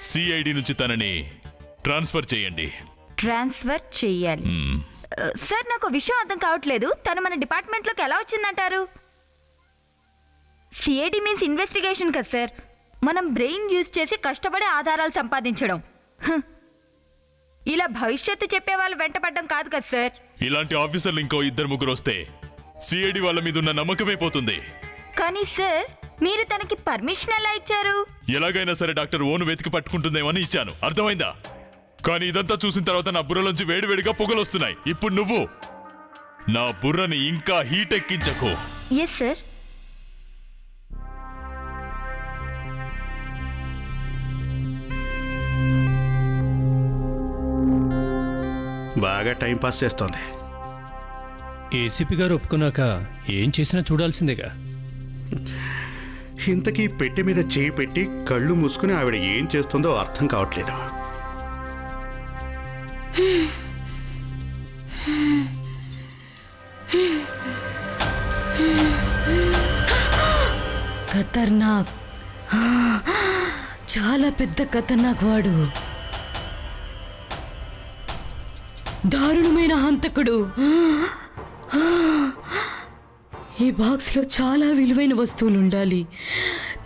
[SPEAKER 7] సిఐడి నుంచి తనని ట్రాన్స్ఫర్ చేయండి.
[SPEAKER 10] ట్రాన్స్ఫర్ చెయ్యాలి. సార్ నాకు విషయం అర్థం కావట్లేదు. తను మన డిపార్ట్మెంట్లోకి ఎలా వచ్చిందంటారు? సిఐడి మీన్స్ ఇన్వెస్టిగేషన్ కదా సార్. మనం బ్రెయిన్ యూజ్ చేసి కష్టపడి ఆధారాలు సంపాదించడం. ఇలా భవిష్యత్తు చెప్పే వాళ్ళు వెంటపడడం కాదు కదా సార్.
[SPEAKER 7] ఇలాంటి ఆఫీసర్లు ఇంకో 2-3 వస్తే సిఐడి వాళ్ళ మీద ఉన్న నమ్మకమే పోతుంది.
[SPEAKER 10] కానీ సార్ మీరు తనకి పర్మిషన్ ఎలా ఇచ్చారు?
[SPEAKER 7] ఎలాగైనా సరే డాక్టర్ ఓను వెతికి పట్టుకుంటుందేమని ఇచ్చాను, అర్థమైందా? కానీ ఇదంతా చూసిన తర్వాత నా బుర్రలోంచి వేడివేడిగా పొగలొస్తున్నాయి. ఇప్పుడు నువ్వు నా బుర్రని ఇంకా హీట్ ఎక్కించకు.
[SPEAKER 10] Yes sir.
[SPEAKER 8] బాగా టైం పాస్ చేస్తోంది.
[SPEAKER 12] ఏసీపీ గారు ఒప్పుకున్నాక ఏం చేసినా చూడాల్సిందేగా.
[SPEAKER 8] ఇంతకీ పెట్టె మీద చేయి పెట్టి కళ్ళు మూసుకుని ఆవిడ ఏం చేస్తుందో అర్థం కావట్లేదు.
[SPEAKER 14] ఖతర్నాక్, చాలా పెద్ద ఖతర్నాక్ వాడు. దారుణమైన హంతకుడు. ఈ బాక్స్లో చాలా విలువైన వస్తువులు ఉండాలి.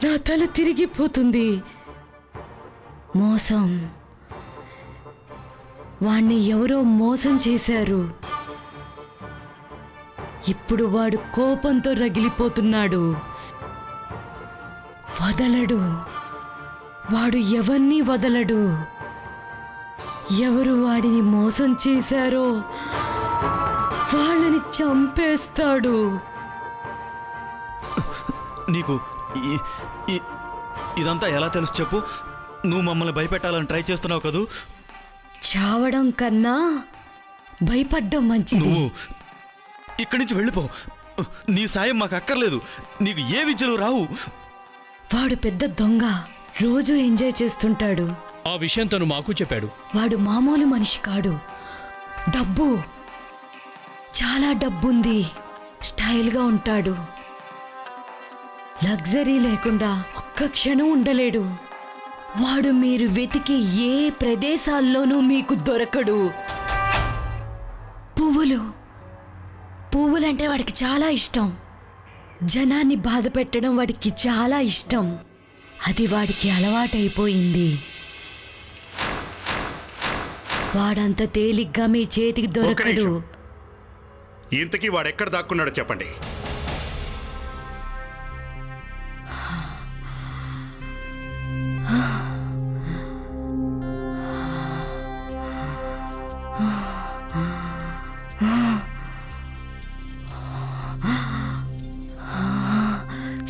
[SPEAKER 14] నా తల తిరిగిపోతుంది. మోసం. వాణ్ణి ఎవరో మోసం చేశారు. ఇప్పుడు వాడు కోపంతో రగిలిపోతున్నాడు. వదలడు. వాడు ఎవరిని వదలడు. ఎవరు వాడిని మోసం చేశారో వాళ్ళని చంపేస్తాడు.
[SPEAKER 6] నీకు ఇదంతా ఎలా తెలుసు చెప్పు? నువ్వు మమ్మల్ని భయపెట్టాలని ట్రై చేస్తున్నావు కదూ?
[SPEAKER 14] చావడం కన్నా భయపడ్డం మంచిది.
[SPEAKER 6] నువ్వు ఇక్కడి నుంచి వెళ్ళిపో. నీ సాయం మాకు అక్కర్లేదు. నీకు ఏ విద్యలు రావు.
[SPEAKER 14] వాడు పెద్ద దొంగ. రోజు ఎంజాయ్ చేస్తుంటాడు.
[SPEAKER 12] ఆ విషయం తను మాకు చెప్పాడు.
[SPEAKER 14] వాడు మామూలు మనిషి కాడు. డబ్బు, చాలా డబ్బుంది. స్టైల్గా ఉంటాడు. లగ్జరీ లేకుండా ఒక్క క్షణం ఉండలేడు. వాడు మీరు వెతికి ఏ ప్రదేశాల్లోనూ మీకు దొరకడు. పువ్వులంటే వాడికి చాలా ఇష్టం. జనాన్ని బాధ పెట్టడం వాడికి చాలా ఇష్టం. అది వాడికి అలవాటైపోయింది. వాడంత తేలిగ్గా మీ చేతికి దొరకడు.
[SPEAKER 8] ఇంతకీ వాడెక్కడ దాక్కున్నాడో చెప్పండి.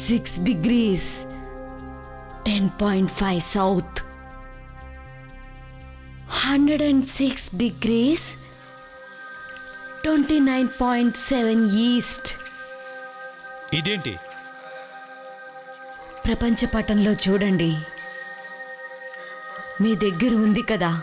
[SPEAKER 14] Six degrees, 10.5 south, 106 degrees, 29.7 east.
[SPEAKER 12] ఇదేంటి?
[SPEAKER 14] ప్రపంచ పటంలో చూడండి. మీ దగ్గర ఉంది కదా.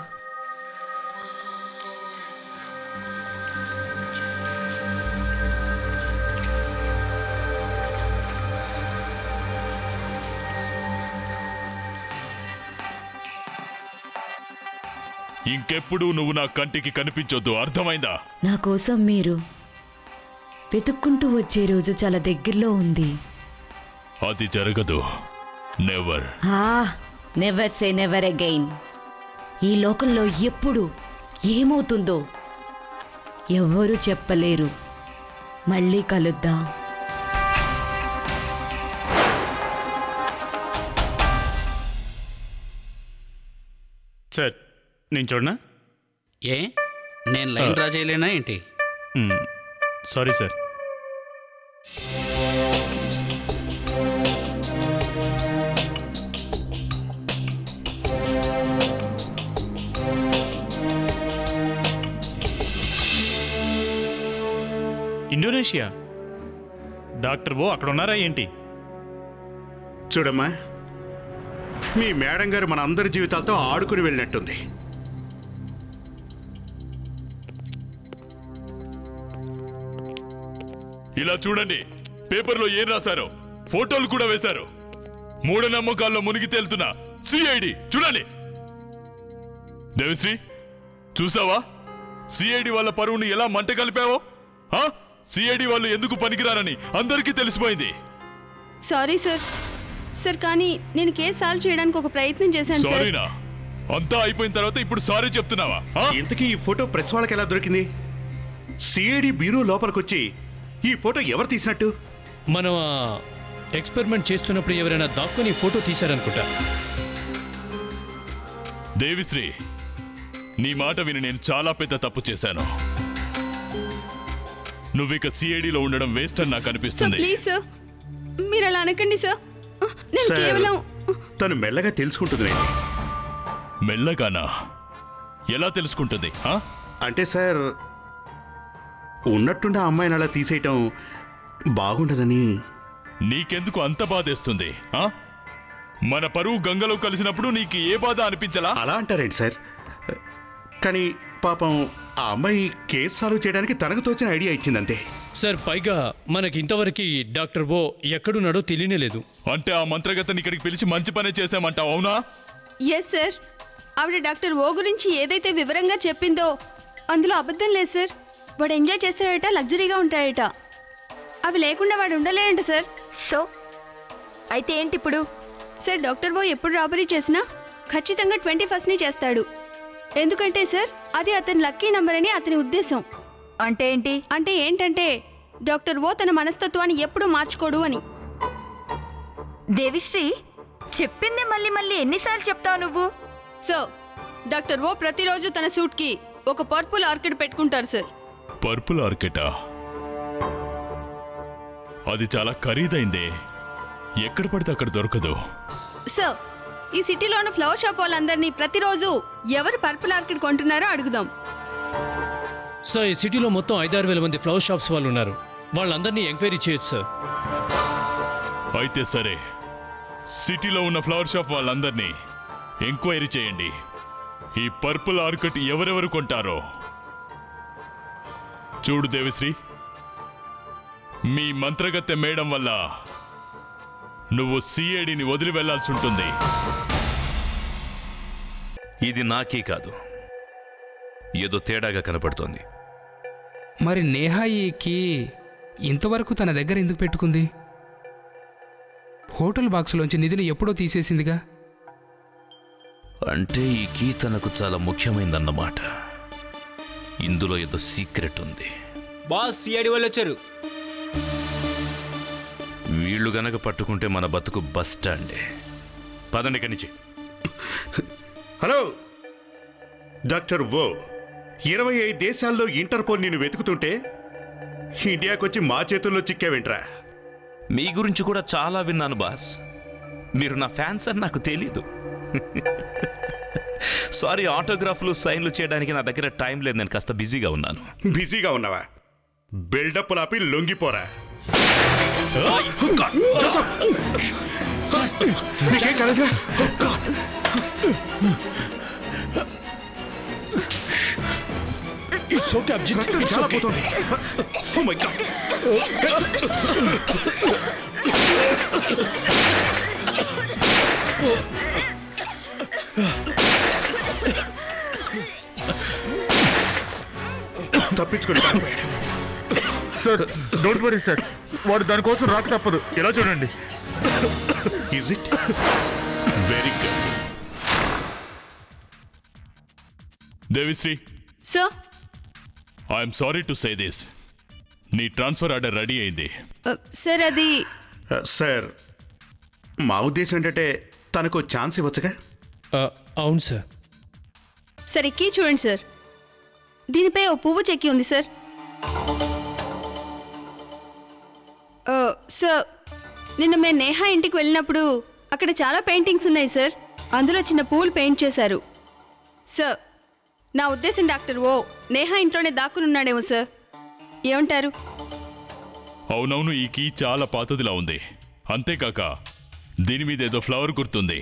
[SPEAKER 7] ఇంకెప్పుడు నువ్వు నా కంటికి కనిపించొద్దు, అర్థమైందా?
[SPEAKER 14] నా కోసం మీరు వెతుక్కుంటూ వచ్చే రోజు చాలా దగ్గరలో ఉంది.
[SPEAKER 7] అది జరగదు. Never.
[SPEAKER 14] Never say never again. ఈ లోకంలో ఎప్పుడు ఏమవుతుందో ఎవ్వరూ చెప్పలేరు. మళ్ళీ కలుద్దాం.
[SPEAKER 2] సార్, నేను చూడనా?
[SPEAKER 11] ఏ, నేను లైన్ డ్రా చేయలేనా ఏంటి?
[SPEAKER 2] Sorry sir. ఇండోనేషియా డాక్టర్ ఓ అక్కడ ఉన్నారా ఏంటి?
[SPEAKER 8] చూడమ్మా, మీ మేడం గారు మన అందరి జీవితాలతో ఆడుకుని వెళ్ళినట్టుంది.
[SPEAKER 7] ఇలా చూడండి, పేపర్లో ఏం రాశారో ఫోటోలు కూడా వేశారు. మూఢనమ్మకాల్లో మునిగి తేలుతున్న సిఐడి చూడండి. దేవిశ్రీ, చూసావా సిఐడి వాళ్ళ పరువుని ఎలా మంట కలిపావో? సిఐడి వాళ్ళు ఎందుకు పనికిరారని అందరికీ తెలిసిపోయింది.
[SPEAKER 9] Sorry sir. సార్ కానీ నేను కేసు సాల్వ్ చేయడానికి ఒక ప్రయత్నం చేశాను సార్.
[SPEAKER 7] సారీనా? అంతా అయిపోయిన తర్వాత ఇప్పుడు సారీ చెప్తున్నావా?
[SPEAKER 8] ఇంతకీ ఈ ఫోటో ప్రెస్ వాళ్ళకి ఎలా దొరికింది? సిఐడి బ్యూరో లోపలికొచ్చి ఈ ఫోటో ఎవరు తీసినట్టు?
[SPEAKER 12] మనం ఎక్స్పెరిమెంట్ చేస్తున్నప్పుడు ఎవరైనా దాక్కుని ఫోటో తీశారనుకుంటా.
[SPEAKER 7] దేవిశ్రీ, నీ మాట విని నేను చాలా పెద్ద తప్పు చేశాను. నువ్విక సిఐడిలో ఉండడం వేస్ట్ అని నాకు అనిపిస్తుంది.
[SPEAKER 9] ప్లీజ్ సార్, మీరు అలా అనకండి సార్. నేను కేవలం
[SPEAKER 8] తను మెల్లగా తెలుసుకుంటుంది.
[SPEAKER 7] మెల్లగానా? ఎలా తెలుసుకుంటుంది?
[SPEAKER 8] అంటే సార్, ఉన్నట్టుండి ఆ అమ్మాయిని అలా తీసేయటం బాగుండదని.
[SPEAKER 7] నీకెందుకు అంత బాధేస్తుంది? మన పరువు గంగలో కలిసినప్పుడు నీకు ఏ బాధ అనిపించలా?
[SPEAKER 8] అలా అంటారేంటి సార్? కానీ పాపం ఆ అమ్మాయి కేసు సాల్వ్ చేయడానికి తనకు తోచిన ఐడియా ఇచ్చిందంతే.
[SPEAKER 12] సార్, పైగా మనకి ఇంతవరకు డాక్టర్ ఓ ఎక్కడున్నాడో తెలియలేదు.
[SPEAKER 7] అంటే ఆ మంత్రగతని ఇక్కడికి పిలిచి మంచి పనే చేశామంటావు, అవునా?
[SPEAKER 9] Yes sir. ఆవిడ డాక్టర్ ఓ గురించి ఏదైతే వివరంగా చెప్పిందో అందులో అబద్ధం లేదు సార్. వాడు ఎంజాయ్ చేస్తాడట, లగ్జరీగా ఉంటాడట. అవి లేకుండా వాడు ఉండలేడంట సార్.
[SPEAKER 10] సో అయితే ఏంటి ఇప్పుడు?
[SPEAKER 9] సార్, డాక్టర్ ఓ ఎప్పుడు రాబరీ చేసినా ఖచ్చితంగా 21st చేస్తాడు. ఎందుకంటే సార్, అది అతని లక్కీ నంబర్ అని అతని ఉద్దేశం.
[SPEAKER 10] అంటే ఏంటి?
[SPEAKER 9] అంటే ఏంటంటే డాక్టర్ ఓ తన మనస్తత్వాన్ని ఎప్పుడూ మార్చుకోడు అని.
[SPEAKER 10] దేవిశ్రీ, చెప్పింది మళ్ళీ మళ్ళీ ఎన్నిసార్లు చెప్తావు నువ్వు?
[SPEAKER 9] సార్, డాక్టర్ ఓ ప్రతిరోజు తన సూట్కి ఒక పర్పుల్ ఆర్కిడ్ పెట్టుకుంటారు సార్.
[SPEAKER 7] పర్పుల్ ఆర్కిడా? అది చాలా ఖరీదైందే. ఎక్కడ పడితే అక్కడ దొరకదు.
[SPEAKER 9] సార్, ఈ సిటీలో ఉన్న ఫ్లవర్ షాప్ వాళ్ళందరినీ ప్రతిరోజు ఎవరు పర్పుల్ ఆర్కిడ్ కొంటున్నారో అడుగుదాం.
[SPEAKER 12] సార్, ఈ సిటీలో మొత్తం 5-6 మంది ఫ్లవర్ షాప్స్ వాళ్ళు ఉన్నారు. వాళ్ళందరినీ ఎంక్వైరీ చేయొచ్చు సార్.
[SPEAKER 7] అయితే సరే, సిటీలో ఉన్న ఫ్లవర్ షాప్ వాళ్ళందరినీ ఎంక్వైరీ చేయండి. ఈ పర్పుల్ ఆర్కిడ్ ఎవరెవరు కొంటారో చూడు. దేవిశ్రీ, మీ మంత్రగత్తె మేడం వల్ల నువ్వు సిఐడిని వదిలి వెళ్లాల్సి ఉంటుంది.
[SPEAKER 1] ఇది నాకే కాదు, ఏదో తేడాగా కనపడుతోంది.
[SPEAKER 3] మరి నేహా ఈ కీ ఇంతవరకు తన దగ్గర ఎందుకు పెట్టుకుంది? హోటల్ బాక్స్లోంచి నిధిని ఎప్పుడో తీసేసిందిగా.
[SPEAKER 1] అంటే ఈ కీ తనకు చాలా ముఖ్యమైందన్నమాట. ఇందులో ఏదో సీక్రెట్ ఉంది.
[SPEAKER 15] బాస్, సిఐడి వాళ్ళు వచ్చారు.
[SPEAKER 1] వీళ్ళు గనక పట్టుకుంటే మన బతుకు బస్ స్టాండే. పదండి కనిచి.
[SPEAKER 8] హలో డాక్టర్ ఓ, 25 దేశాల్లో ఇంటర్పోల్ నిన్ను వెతుకుతుంటే ఇండియాకొచ్చి మా చేతుల్లో చిక్కావేంట్రా?
[SPEAKER 1] మీ గురించి కూడా చాలా విన్నాను బాస్. మీరు నా ఫ్యాన్స్ అని నాకు తెలీదు. సారీ, ఆటోగ్రాఫ్లు సైన్లు చేయడానికి నా దగ్గర టైం లేదు. నేను కాస్త బిజీగా ఉన్నాను.
[SPEAKER 8] బిజీగా ఉన్నావా? బిల్డప్ లాపి లొంగిపోరా. నీకేం కాలేదుగా?
[SPEAKER 12] It's okay, Abjit. It's
[SPEAKER 8] చాలా
[SPEAKER 12] okay.
[SPEAKER 8] పోతుంది. Oh my God. తప్పించుకొని
[SPEAKER 16] సార్, డోంట్ వరీ సార్, వాడు దానికోసం రాక తప్పదు. ఎలా చూడండి.
[SPEAKER 8] Is it very good.
[SPEAKER 7] Devisri,
[SPEAKER 9] sir,
[SPEAKER 7] I'm sorry to say this, నీ ట్రాన్స్ఫర్ ఆర్డర్ రెడీ అయింది.
[SPEAKER 9] సార్, అది
[SPEAKER 8] సార్, మా ఉద్దేశం ఏంటంటే తనకు ఛాన్స్ ఇవ్వచ్చుగా.
[SPEAKER 12] అవును సార్.
[SPEAKER 9] సార్, ఎక్కి చూడండి సార్. దీనిపై ఓ పువ్వు చెక్కి ఉంది సార్. సార్, నిన్న మేము నేహా ఇంటికి వెళ్ళినప్పుడు అక్కడ చాలా పెయింటింగ్స్ ఉన్నాయి సార్. అందులో చిన్న పువ్వులు పెయింట్ చేశారు. సార్, నా ఉద్దేశం డాక్టర్ ఓ నేహా ఇంట్లోనే దాక్కునున్నాడేమో సార్. ఏమంటారు?
[SPEAKER 7] అవునవును, ఈ కీ చాలా పాతదిలా ఉంది. అంతేకాక దీని మీద ఏదో ఫ్లవర్ గుర్తుంది.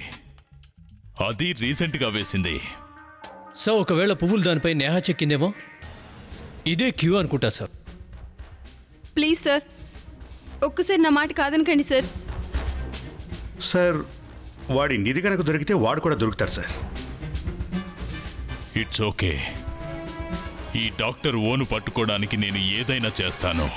[SPEAKER 7] అది రీసెంట్గా వేసింది.
[SPEAKER 12] సో ఒకవేళ పువ్వులు దానిపై నేహా చెక్కిందేమో. ఇదే క్యూ అనుకుంటా సార్.
[SPEAKER 9] ప్లీజ్ సార్, ఒక్కసారి నా మాట కాదనకండి సార్.
[SPEAKER 8] సార్, వాడి నిధి కనుక దొరికితే వాడు కూడా దొరుకుతారు సార్.
[SPEAKER 7] It's okay. ఈ డాక్టర్ ఓను పట్టుకోవడానికి నేను ఏదైనా చేస్తాను.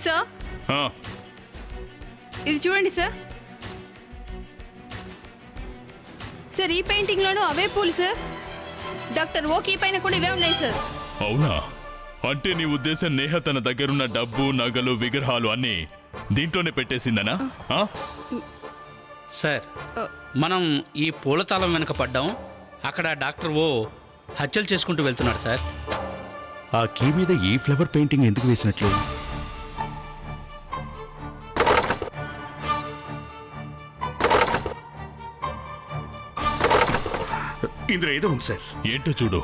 [SPEAKER 9] సార్, ఇది చూడండి సార్. సార్, ఈ పెయింటింగ్ లోనూ అవే పూలు సార్. డాక్టర్ ఓకే పైన కూడా ఇవే ఉన్నాయి సార్.
[SPEAKER 7] అవునా? అంటే నీ ఉద్దేశం నేహ తన దగ్గరున్న డబ్బు, నగలు, విగ్రహాలు అన్నీ దీంట్లోనే పెట్టేసిందనా?
[SPEAKER 11] సార్, మనం ఈ పూలతాళం వెనక పడ్డాం. అక్కడ డాక్టర్ ఓ హత్యలు చేసుకుంటూ వెళ్తున్నాడు సార్.
[SPEAKER 8] ఆ కీ మీద ఈ ఫ్లవర్ పెయింటింగ్ ఎందుకు వేసినట్లు? ఇందులో ఏదో ఉంది సార్.
[SPEAKER 7] ఏంటో చూడు.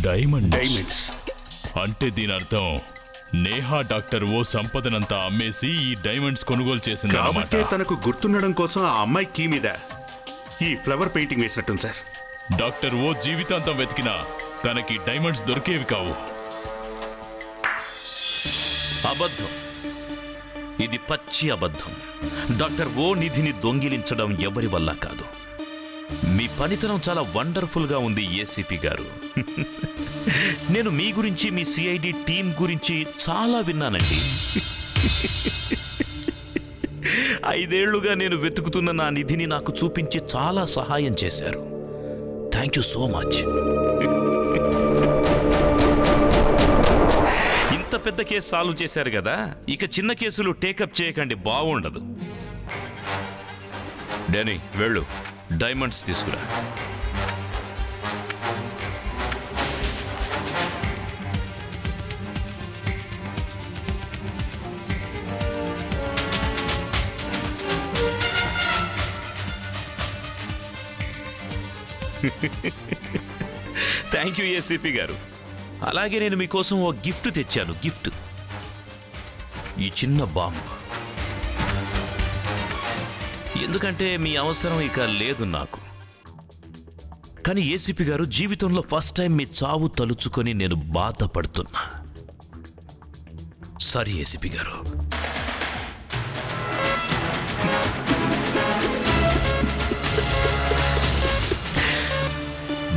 [SPEAKER 7] డైమండ్స్. అంటే దీని అర్థం నేహా డాక్టర్ ఓ సంపదనంతా అమ్మేసి ఈ డైమండ్స్ కొనుగోలు చేసింది.
[SPEAKER 8] కాబట్టి తనకు గుర్తుండడం కోసం ఆ అమ్మాయి కీ మీద ఈ ఫ్లవర్ పెయింటింగ్ వేసినట్టుంది సార్.
[SPEAKER 7] డాక్టర్ ఓ జీవితాంతం వెతికినా తనకి డైమండ్స్ దొరికేవి కావు.
[SPEAKER 1] అబద్ధం. ఇది పచ్చి అబద్ధం. డాక్టర్ ఓ నిధిని దొంగిలించడం ఎవరి వల్ల కాదు. మీ పనితనం చాలా వండర్ఫుల్గా ఉంది ఏసీపీ గారు. నేను మీ గురించి, మీ సిఐడి టీం గురించి చాలా విన్నానండి. 5 ఏళ్లుగా నేను వెతుకుతున్న నా నిధిని నాకు చూపించి చాలా సహాయం చేశారు. Thank you so much. ఇంత పెద్ద కేసు సాల్వ్ చేశారు కదా, ఇక చిన్న కేసులు టేకప్ చేయకండి, బాగుండదు. డానీ, వెళ్ళు, డైమండ్స్ తీసుకురా. థ్యాంక్ యూ ఏసీపీ గారు. అలాగే నేను మీకోసం ఓ గిఫ్ట్ తెచ్చాను. గిఫ్ట్, ఈ చిన్న బాంబ్. ఎందుకంటే మీ అవసరం ఇక లేదు నాకు. కానీ ఏసీపీ గారు, జీవితంలో ఫస్ట్ టైం మీ చావు తలుచుకొని నేను బాధపడుతున్నా. సారీ ఏసీపీ గారు.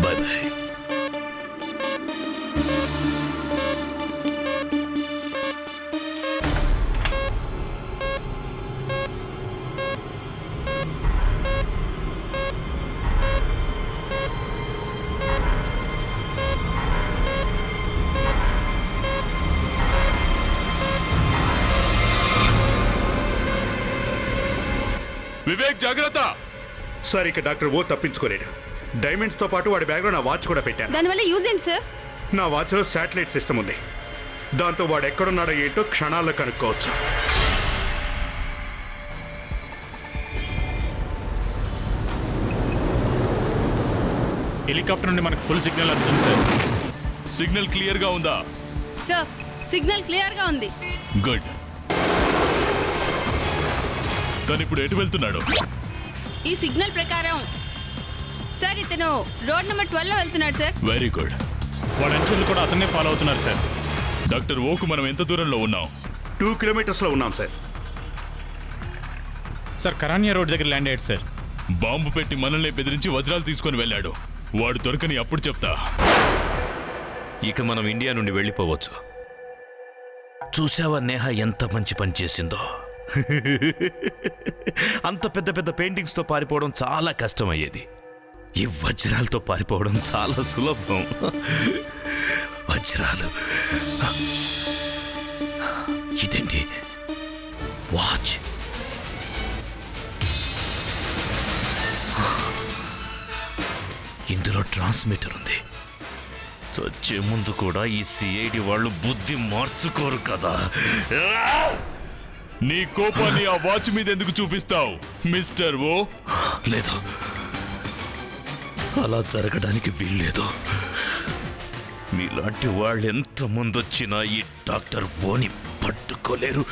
[SPEAKER 1] Bye bye.
[SPEAKER 7] వివేక్, జాగ్రత్త.
[SPEAKER 8] సార్, ఇక డాక్టర్ ఓ తప్పించుకోలేడు. డైమండ్స్ తో పాటు వాడి బ్యాగ్ లో నా వాచ్ కూడా పెట్టాను.
[SPEAKER 9] దానివల్ల యూజ్ ఏంటి సార్?
[SPEAKER 8] నా వాచ్ లో శాటిలైట్ సిస్టమ్ ఉంది. దాంతో వాడు ఎక్కడున్నాడో ఏంటో క్షణాల్లో కనుక్కోవచ్చు.
[SPEAKER 2] హెలికాప్టర్ నుండి మనకు ఫుల్ సిగ్నల్ అందుతుంది సార్.
[SPEAKER 7] సిగ్నల్ క్లియర్ గా ఉందా?
[SPEAKER 9] సార్, సిగ్నల్ క్లియర్ గా ఉంది.
[SPEAKER 7] గుడ్. తను ఇప్పుడు ఎటు వెళ్తున్నాడు?
[SPEAKER 9] ఈ సిగ్నల్ ప్రకారం సార్ ఇతను రోడ్ నెంబర్ 12 లో వెళ్తున్నాడు సార్.
[SPEAKER 7] Very good.
[SPEAKER 2] వాడు అంచులు కూడా అతన్నే ఫాలో అవుతున్నారు సార్.
[SPEAKER 7] డాక్టర్ ఓకు మనం ఎంత దూరంలో ఉన్నాం?
[SPEAKER 8] 2 కిలోమీటర్స్ లో ఉన్నాం సార్.
[SPEAKER 2] సార్, కరానియా రోడ్ దగ్గర ల్యాండ్ అయ్యాడు సార్.
[SPEAKER 7] బాంబు పెట్టి మనల్ని బెదిరించి వజ్రాలు తీసుకొని వెళ్ళాడు. వాడు దొరకని అప్పుడు చెప్తా.
[SPEAKER 1] ఇక మనం ఇండియా నుండి వెళ్ళిపోవచ్చు. చూసావా నేహ ఎంత మంచి పని చేసిందో. అంత పెద్ద పెద్ద పెయింటింగ్స్తో పారిపోవడం చాలా కష్టమయ్యేది. ఈ వజ్రాలతో పారిపోవడం చాలా సులభం. వజ్రాలు. ఇదండి వాచ్. ఇందులో ట్రాన్స్మిటర్ ఉంది. చచ్చే ముందు కూడా ఈ సిఐడి వాళ్ళు బుద్ధి మార్చుకోరు కదా.
[SPEAKER 7] నీ కోపాన్ని ఆ వాచ్ మీద ఎందుకు చూపిస్తావు మిస్టర్ ఓ?
[SPEAKER 1] లేదు, అలా జరగడానికి వీల్లేదు. మీలాంటి వాళ్ళు ఎంత ముందొచ్చినా ఈ డాక్టర్ ఓని పట్టుకోలేరు.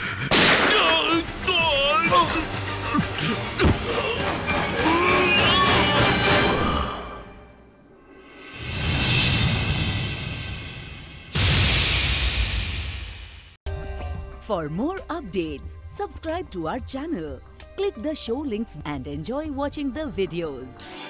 [SPEAKER 17] For more updates, subscribe to our channel, click the show links and enjoy watching the videos.